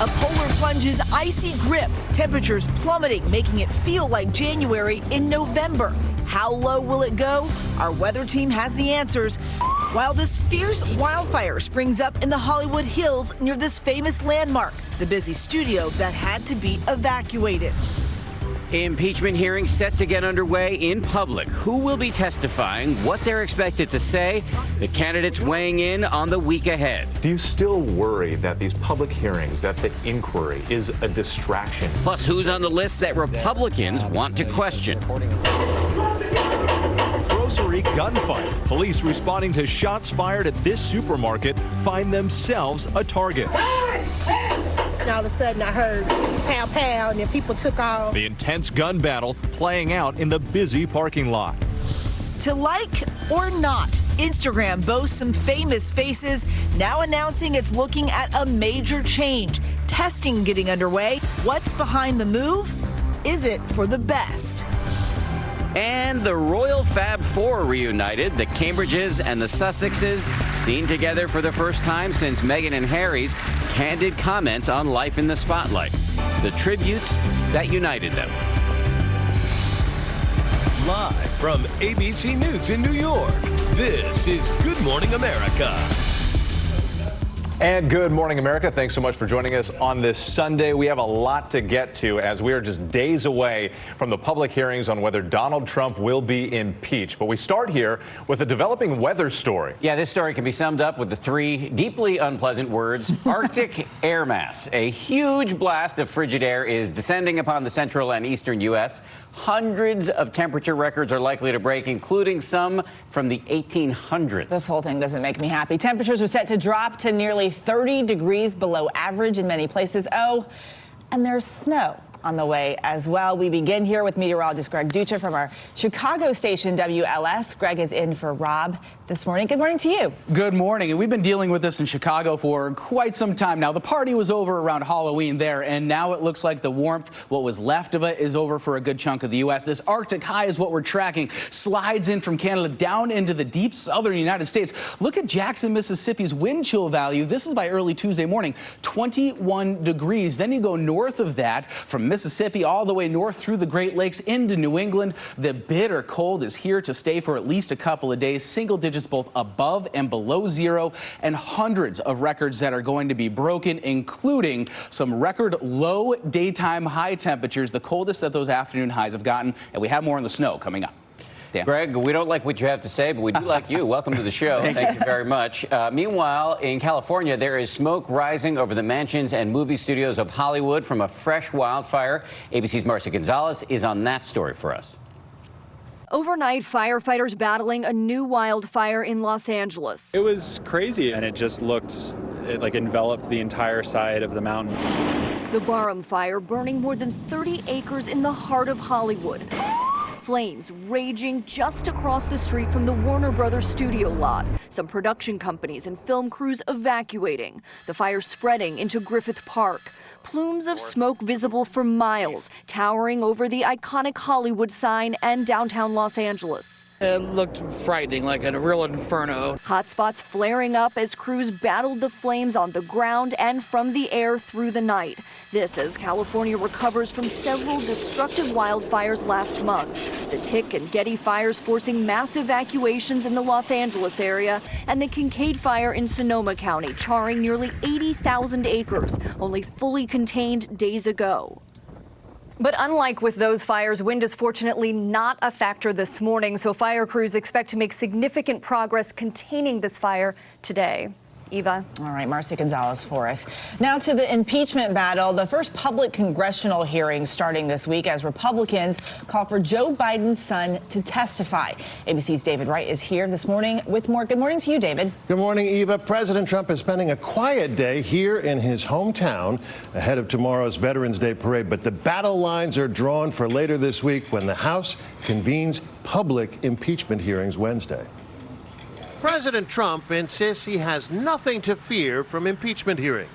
A polar plunge's icy grip, temperatures plummeting, making it feel like January in November. How low will it go? Our weather team has the answers. While this fierce wildfire springs up in the Hollywood Hills near this famous landmark, the busy studio that had to be evacuated. Impeachment hearings set to get underway in public. Who will be testifying, what they're expected to say, the candidates weighing in on the week ahead. Do you still worry that these public hearings, that the inquiry is a distraction? Plus, who's on the list that Republicans want to question? Grocery gunfight. Police responding to shots fired at this supermarket find themselves a target. All of a sudden I heard pow pow and then people took off. The intense gun battle playing out in the busy parking lot. To like or not, Instagram boasts some famous faces, now announcing it's looking at a major change. Testing getting underway. What's behind the move? Is it for the best? And the Royal Fab Four reunited, the Cambridges and the Sussexes, seen together for the first time since Meghan and Harry's candid comments on life in the spotlight. The tributes that united them. Live from ABC News in New York, this is Good Morning America. And good morning, America. Thanks so much for joining us on this Sunday. We have a lot to get to as we are just days away from the public hearings on whether Donald Trump will be impeached. But we start here with a developing weather story. Yeah, this story can be summed up with the three deeply unpleasant words, Arctic air mass. A huge blast of frigid air is descending upon the central and eastern U.S. Hundreds of temperature records are likely to break, including some from the 1800s. This whole thing doesn't make me happy. Temperatures are set to drop to nearly 30 degrees below average in many places. Oh, and there's snow on the way as well. We begin here with meteorologist Greg Ducha from our Chicago station WLS. Greg is in for Rob this morning. Good morning to you. Good morning. And we've been dealing with this in Chicago for quite some time now. The party was over around Halloween there, and now it looks like the warmth, what was left of it, is over for a good chunk of the U.S. This Arctic high is what we're tracking. Slides in from Canada down into the deep southern United States. Look at Jackson, Mississippi's wind chill value. This is by early Tuesday morning, 21 degrees. Then you go north of that from Mississippi all the way north through the Great Lakes into New England. The bitter cold is here to stay for at least a couple of days. Single digits both above and below zero, and hundreds of records that are going to be broken, including some record low daytime high temperatures, the coldest that those afternoon highs have gotten. And we have more on the snow coming up. Dan. Greg, we don't like what you have to say, but we do like you. Welcome to the show. Thank you very much. Meanwhile, in California, there is smoke rising over the mansions and movie studios of Hollywood from a fresh wildfire. ABC's Marcia Gonzalez is on that story for us. Overnight, firefighters battling a new wildfire in Los Angeles. It was crazy, and it just looked, it like enveloped the entire side of the mountain. The Barham fire burning more than 30 acres in the heart of Hollywood. Flames raging just across the street from the Warner Brothers studio lot. Some production companies and film crews evacuating. The fire spreading into Griffith Park. Plumes of smoke visible for miles, towering over the iconic Hollywood sign and downtown Los Angeles. It looked frightening, like a real inferno. Hotspots flaring up as crews battled the flames on the ground and from the air through the night. This as California recovers from several destructive wildfires last month. The Tick and Getty fires forcing mass evacuations in the Los Angeles area, and the Kincaid fire in Sonoma County charring nearly 80,000 acres, only fully contained days ago. But unlike with those fires, wind is fortunately not a factor this morning, so fire crews expect to make significant progress containing this fire today. Eva. All right, Marcia Gonzalez for us. Now to the impeachment battle. The first public congressional hearing starting this week as Republicans call for Joe Biden's son to testify. ABC's David Wright is here this morning with more. Good morning to you, David. Good morning, Eva. President Trump is spending a quiet day here in his hometown ahead of tomorrow's Veterans Day parade. But the battle lines are drawn for later this week when the House convenes public impeachment hearings Wednesday. President Trump insists he has nothing to fear from impeachment hearings.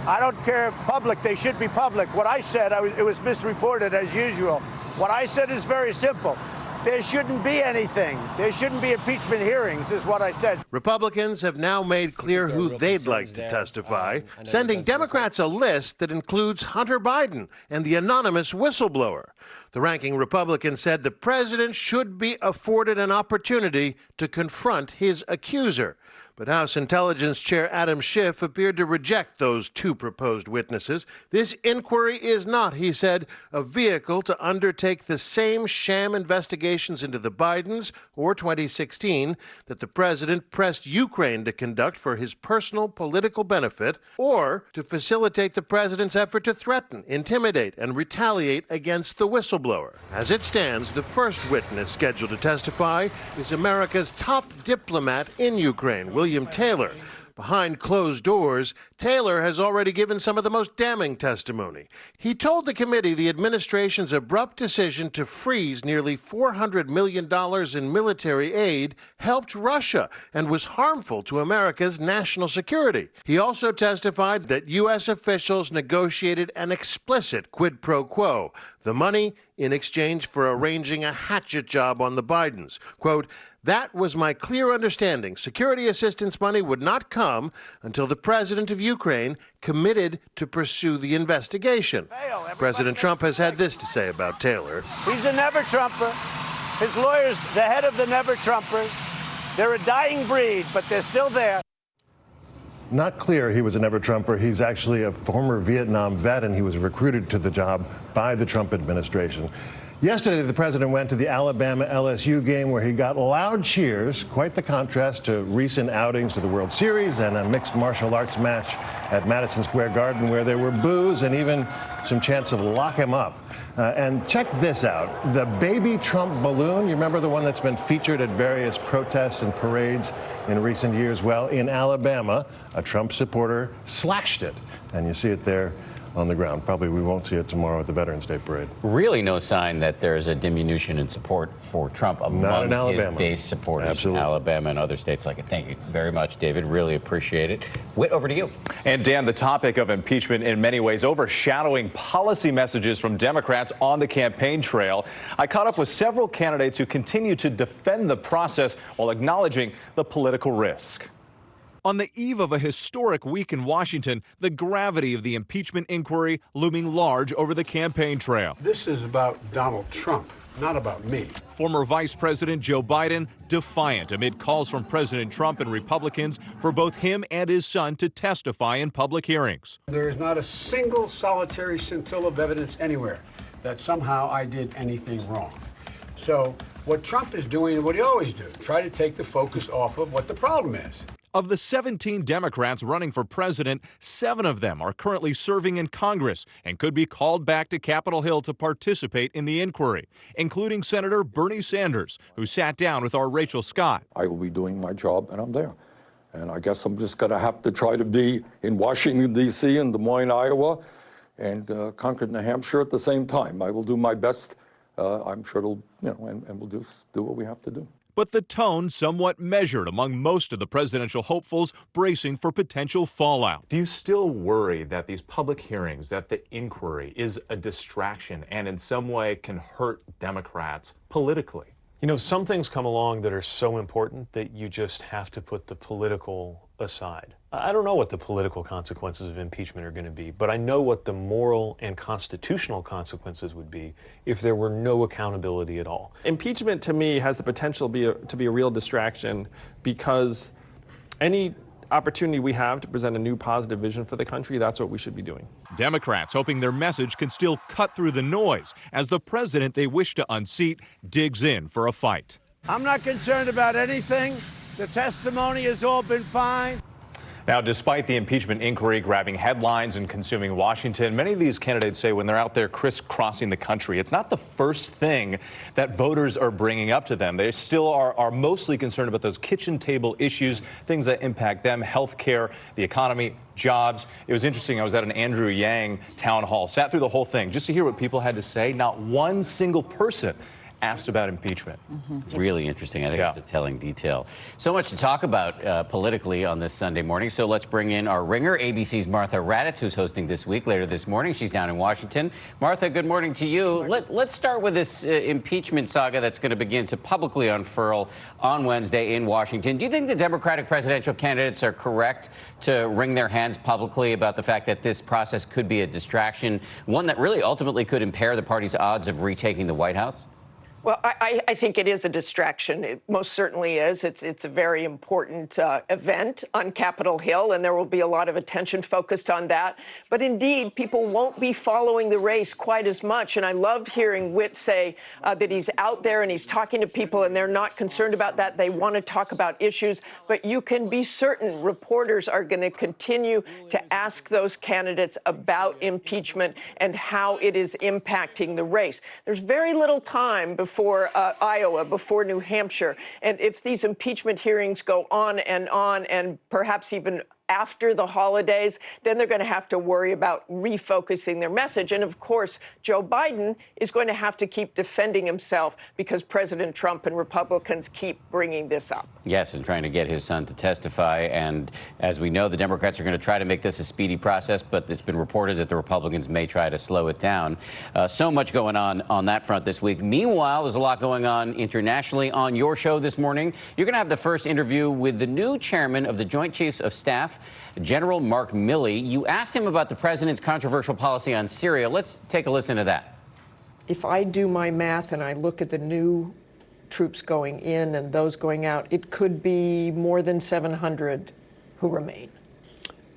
I don't care if public, they should be public. What I said, it was misreported as usual. What I said is very simple. there shouldn't be anything. There shouldn't be impeachment hearings, is what I said. Republicans have now made clear who they'd like to testify, sending Democrats a list that includes Hunter Biden and the anonymous whistleblower. The ranking Republican said the president should be afforded an opportunity to confront his accuser. But House Intelligence Chair Adam Schiff appeared to reject those two proposed witnesses. This inquiry is not, he said, a vehicle to undertake the same sham investigations into the Bidens or 2016 that the president pressed Ukraine to conduct for his personal political benefit, or to facilitate the president's effort to threaten, intimidate, and retaliate against the whistleblower. As it stands, the first witness scheduled to testify is America's top diplomat in Ukraine, William Taylor. Behind closed doors, Taylor has already given some of the most damning testimony. He told the committee the administration's abrupt decision to freeze nearly $400 million in military aid helped Russia and was harmful to America's national security. He also testified that U.S. officials negotiated an explicit quid pro quo, the money in exchange for arranging a hatchet job on the Bidens. Quote, "That was my clear understanding. Security assistance money would not come until the president of Ukraine committed to pursue the investigation." President Trump has had this to say about Taylor. He's a never-Trumper. His lawyers, the head of the never-Trumpers. They're a dying breed, but they're still there. Not clear he was a never-Trumper. He's actually a former Vietnam vet, and he was recruited to the job by the Trump administration. Yesterday, the president went to the Alabama-LSU game where he got loud cheers, quite the contrast to recent outings to the World Series and a mixed martial arts match at Madison Square Garden where there were boos and even some chants of lock him up. And check this out. The baby Trump balloon, you remember the one that's been featured at various protests and parades in recent years? Well, in Alabama, a Trump supporter slashed it. And you see it there on the ground. Probably we won't see it tomorrow at the Veterans Day Parade. Really no sign that there's a diminution in support for Trump among his base supporters. Absolutely. In Alabama and other states like it. Thank you very much, David. Really appreciate it. Whit, over to you. And Dan, the topic of impeachment in many ways overshadowing policy messages from Democrats on the campaign trail. I caught up with several candidates who continue to defend the process while acknowledging the political risk. On the eve of a historic week in Washington, the gravity of the impeachment inquiry looming large over the campaign trail. This is about Donald Trump, not about me. Former Vice President Joe Biden defiant amid calls from President Trump and Republicans for both him and his son to testify in public hearings. There is not a single solitary scintilla of evidence anywhere that somehow I did anything wrong. So what Trump is doing and what he always do, try to take the focus off of what the problem is. Of the 17 Democrats running for president, 7 of them are currently serving in Congress and could be called back to Capitol Hill to participate in the inquiry, including Senator Bernie Sanders, who sat down with our Rachel Scott. I will be doing my job, and I'm there. And I guess I'm just going to have to try to be in Washington, D.C., and Des Moines, Iowa, and Concord, New Hampshire at the same time. I will do my best. I'm sure it'll, and we'll do what we have to do. But the tone somewhat measured among most of the presidential hopefuls bracing for potential fallout. Do you still worry that these public hearings, that the inquiry is a distraction and in some way can hurt Democrats politically? You know, some things come along that are so important that you just have to put the political aside. I don't know what the political consequences of impeachment are going to be, but I know what the moral and constitutional consequences would be if there were no accountability at all. Impeachment, to me, has the potential to be a real distraction because any opportunity we have to present a new positive vision for the country, that's what we should be doing. Democrats hoping their message can still cut through the noise as the president they wish to unseat digs in for a fight. I'm not concerned about anything. The testimony has all been fine. Now, despite the impeachment inquiry grabbing headlines and consuming Washington, many of these candidates say when they're out there crisscrossing the country, it's not the first thing that voters are bringing up to them. They still are mostly concerned about those kitchen table issues, things that impact them, health care, the economy, jobs. It was interesting. I was at an Andrew Yang town hall, sat through the whole thing just to hear what people had to say. Not one single person asked about impeachment. Really interesting. I think it's a telling detail. So much to talk about politically on this Sunday morning. So let's bring in our ringer, ABC's Martha Raddatz, who's hosting This Week later this morning. She's down in Washington. Martha, good morning to you. Let's start with this impeachment saga that's going to begin to publicly unfurl on Wednesday in Washington. Do you think the Democratic presidential candidates are correct to wring their hands publicly about the fact that this process could be a distraction, one that really ultimately could impair the party's odds of retaking the White House? Well, I think it is a distraction. It most certainly is. It's a very important event on Capitol Hill, and there will be a lot of attention focused on that. But indeed, people won't be following the race quite as much. And I love hearing Witt say that he's out there and he's talking to people, and they're not concerned about that. They want to talk about issues. But you can be certain reporters are going to continue to ask those candidates about impeachment and how it is impacting the race. There's very little time before Iowa, before New Hampshire. And if these impeachment hearings go on, and perhaps even after the holidays, then they're going to have to worry about refocusing their message. And of course, Joe Biden is going to have to keep defending himself because President Trump and Republicans keep bringing this up. Yes, and trying to get his son to testify. And as we know, the Democrats are going to try to make this a speedy process, but it's been reported that the Republicans may try to slow it down. So much going on that front this week. Meanwhile, there's a lot going on internationally. On your show this morning, you're going to have the first interview with the new chairman of the Joint Chiefs of Staff, General Mark Milley. You asked him about the president's controversial policy on Syria. Let's take a listen to that. If I do my math and I look at the new troops going in and those going out, it could be more than 700 who remain.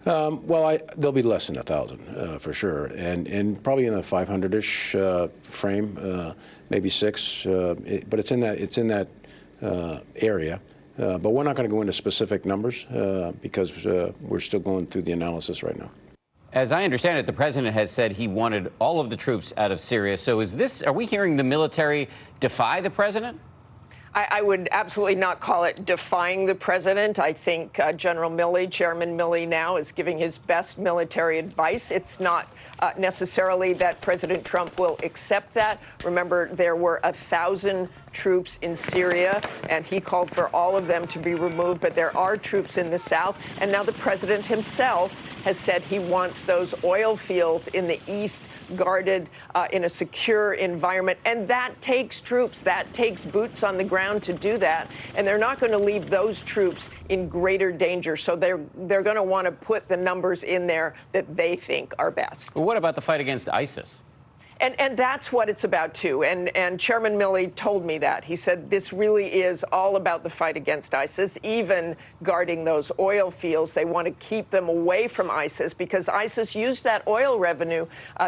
Well, there'll be less than 1,000 for sure, and probably in the 500-ish frame, maybe 6. But it's in that area. But we're not going to go into specific numbers because we're still going through the analysis right now. As I understand it, the president has said he wanted all of the troops out of Syria. So are we hearing the military defy the president? I would absolutely not call it defying the president. I think General Milley, Chairman Milley now, is giving his best military advice. It's not necessarily that President Trump will accept that. Remember, there were 1,000 troops in Syria, and he called for all of them to be removed. But there are troops in the south. And now the president himself has said he wants those oil fields in the east guarded in a secure environment. And that takes troops. That takes boots on the ground to do that. And they're not going to leave those troops in greater danger. So they're going to want to put the numbers in there that they think are best. Well, what about the fight against ISIS? And that's what it's about, too. And Chairman Milley told me that. He said this really is all about the fight against ISIS, even guarding those oil fields. They want to keep them away from ISIS because ISIS used that oil revenue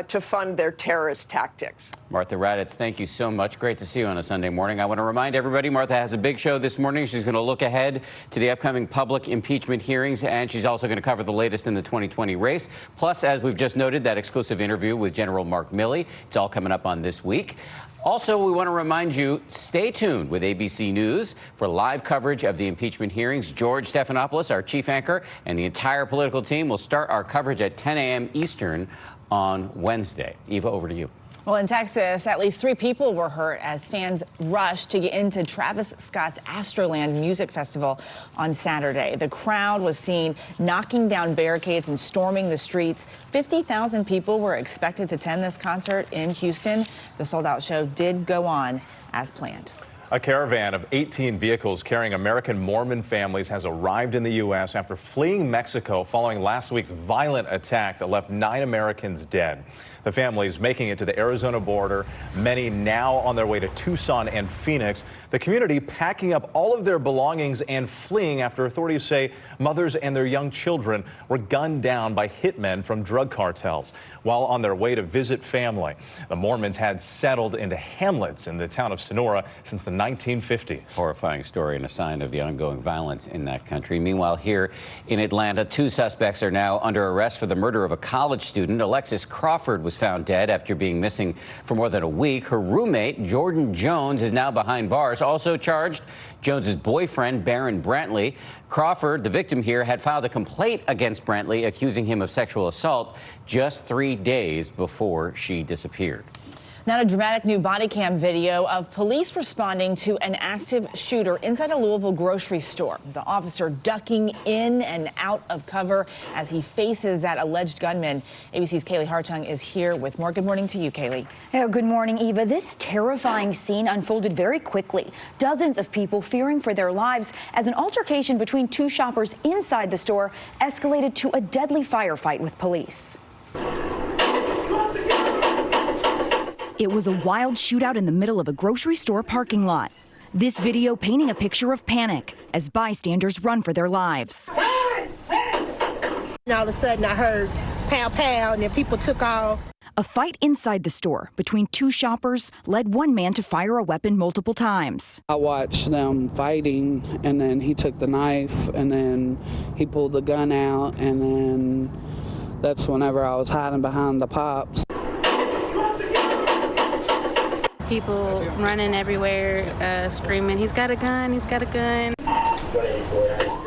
to fund their terrorist tactics. Martha Raddatz, thank you so much. Great to see you on a Sunday morning. I want to remind everybody, Martha has a big show this morning. She's going to look ahead to the upcoming public impeachment hearings, and she's also going to cover the latest in the 2020 race. Plus, as we've just noted, that exclusive interview with General Mark Milley. It's all coming up on This Week. Also, we want to remind you, stay tuned with ABC News for live coverage of the impeachment hearings. George Stephanopoulos, our chief anchor, and the entire political team will start our coverage at 10 a.m. Eastern on Wednesday. Eva, over to you. Well, in Texas, at least 3 people were hurt as fans rushed to get into Travis Scott's Astroland Music Festival on Saturday. The crowd was seen knocking down barricades and storming the streets. 50,000 people were expected to attend this concert in Houston. The sold-out show did go on as planned. A caravan of 18 vehicles carrying American Mormon families has arrived in the U.S. after fleeing Mexico following last week's violent attack that left 9 Americans dead. The families making it to the Arizona border, many now on their way to Tucson and Phoenix. The community packing up all of their belongings and fleeing after authorities say mothers and their young children were gunned down by hitmen from drug cartels while on their way to visit family. The Mormons had settled into hamlets in the town of Sonora since the 1950s. Horrifying story and a sign of the ongoing violence in that country. Meanwhile, here in Atlanta, 2 suspects are now under arrest for the murder of a college student. Alexis Crawford was found dead after being missing for more than a week. Her roommate, Jordan Jones, is now behind bars. Also charged, Jones's boyfriend, Barron Brantley. Crawford, the victim here, had filed a complaint against Brantley, accusing him of sexual assault just 3 days before she disappeared. Now, a dramatic new body cam video of police responding to an active shooter inside a Louisville grocery store. The officer ducking in and out of cover as he faces that alleged gunman. ABC's Kaylee Hartung is here with more. Good morning to you, Kaylee. Good morning, Eva. This terrifying scene unfolded very quickly. Dozens of people fearing for their lives as an altercation between two shoppers inside the store escalated to a deadly firefight with police. It was a wild shootout in the middle of a grocery store parking lot. This video painting a picture of panic as bystanders run for their lives. And all of a sudden I heard pow pow and then people took off. A fight inside the store between two shoppers led one man to fire a weapon multiple times. I watched them fighting, and then he took the knife, and then he pulled the gun out, and then that's whenever I was hiding behind the pops. People running everywhere, screaming, "He's got a gun, he's got a gun."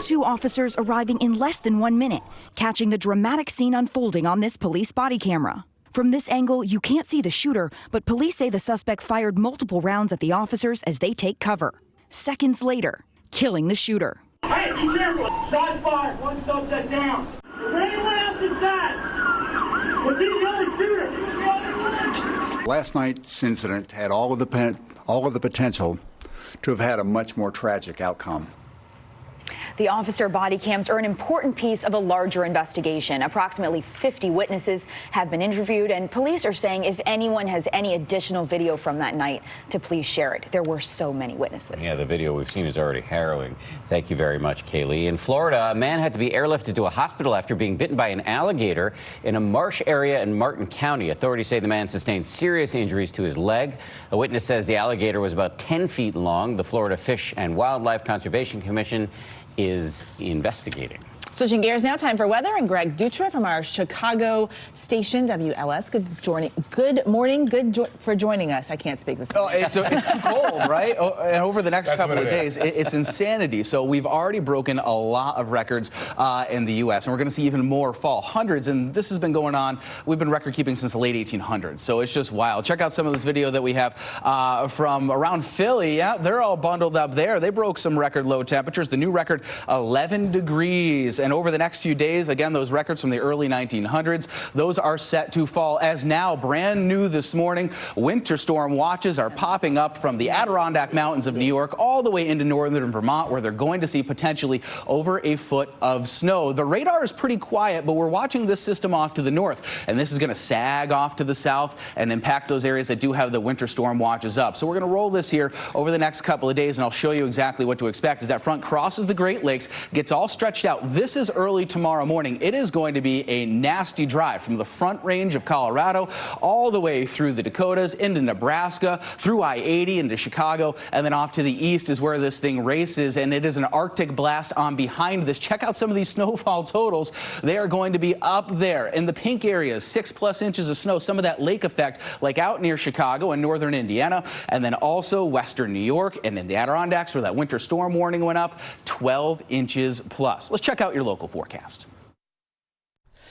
Two officers arriving in less than 1 minute, catching the dramatic scene unfolding on this police body camera. From this angle, you can't see the shooter, but police say the suspect fired multiple rounds at the officers as they take cover. Seconds later, killing the shooter. Hey, be careful. Shots fired. One subject down. Is there anyone else inside? Was he the only shooter? He was the only one. Last night's incident had all of the potential to have had a much more tragic outcome. The officer body cams are an important piece of a larger investigation. Approximately 50 witnesses have been interviewed, and police are saying if anyone has any additional video from that night to please share it. There were so many witnesses. Yeah, the video we've seen is already harrowing. Thank you very much, Kaylee. In Florida, a man had to be airlifted to a hospital after being bitten by an alligator in a marsh area in Martin County. Authorities say the man sustained serious injuries to his leg. A witness says the alligator was about 10 feet long. The Florida Fish and Wildlife Conservation Commission is investigating. Switching gears now, time for weather, and Greg Dutra from our Chicago station, WLS. Good morning. For joining us. I can't speak this morning. It's too cold, right? And over the next couple of days, it's insanity. So we've already broken a lot of records in the U.S., and we're going to see even more fall. Hundreds, and this has been going on. We've been record keeping since the late 1800s, so it's just wild. Check out some of this video that we have from around Philly. Yeah, they're all bundled up there. They broke some record low temperatures. The new record, 11 degrees. And over the next few days, again, those records from the early 1900s, those are set to fall. As now, brand new this morning, winter storm watches are popping up from the Adirondack Mountains of New York all the way into northern Vermont, where they're going to see potentially over a foot of snow. The radar is pretty quiet, but we're watching this system off to the north, and this is going to sag off to the south and impact those areas that do have the winter storm watches up. So we're going to roll this here over the next couple of days, and I'll show you exactly what to expect as that front crosses the Great Lakes, gets all stretched out. This is early tomorrow morning. It is going to be a nasty drive from the front range of Colorado all the way through the Dakotas into Nebraska, through I-80 into Chicago, and then off to the east is where this thing races, and it is an Arctic blast on behind this. Check out some of these snowfall totals. They are going to be up there in the pink areas, 6+ inches of snow, some of that lake effect like out near Chicago and northern Indiana, and then also western New York and in the Adirondacks where that winter storm warning went up, 12 inches plus. Let's check out your local forecast.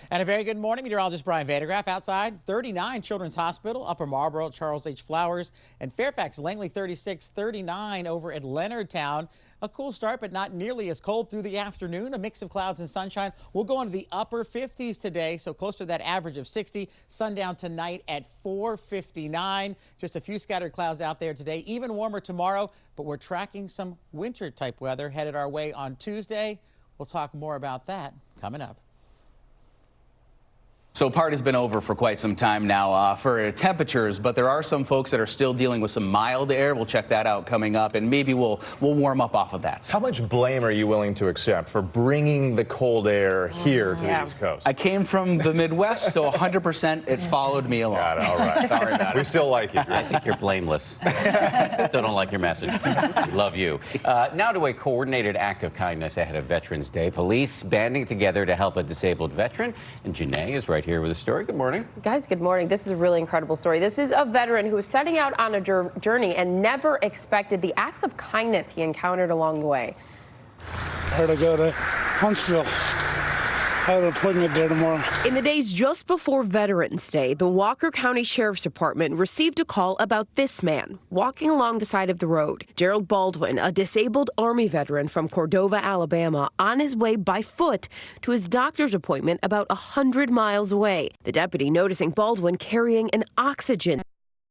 And a very good morning, meteorologist Brian Vandergraff outside. 39 Children's Hospital, Upper Marlboro, Charles H. Flowers, and Fairfax, Langley 36, 39 over at Leonardtown. A cool start, but not nearly as cold through the afternoon. A mix of clouds and sunshine. We'll go into the upper 50s today, so close to that average of 60. Sundown tonight at 4:59. Just a few scattered clouds out there today. Even warmer tomorrow, but we're tracking some winter-type weather headed our way on Tuesday. We'll talk more about that coming up. So party's been over for quite some time now for temperatures, but there are some folks that are still dealing with some mild air. We'll check that out coming up, and maybe we'll warm up off of that. How much blame are you willing to accept for bringing the cold air here to the East Coast? I came from the Midwest, so 100% it followed me along. Got it. All right. Sorry about it. We still like you. I think you're blameless. Still don't like your message. We love you. Now to a coordinated act of kindness ahead of Veterans Day. Police banding together to help a disabled veteran, and Janae is right here with a story. Good morning. Guys, good morning. This is a really incredible story. This is a veteran who was setting out on a journey and never expected the acts of kindness he encountered along the way. I had to go to Huntsville I have an appointment there tomorrow. In the days just before Veterans Day, the Walker County Sheriff's Department received a call about this man walking along the side of the road. Gerald Baldwin, a disabled Army veteran from Cordova, Alabama, on his way by foot to his doctor's appointment about 100 miles away. The deputy noticing Baldwin carrying an oxygen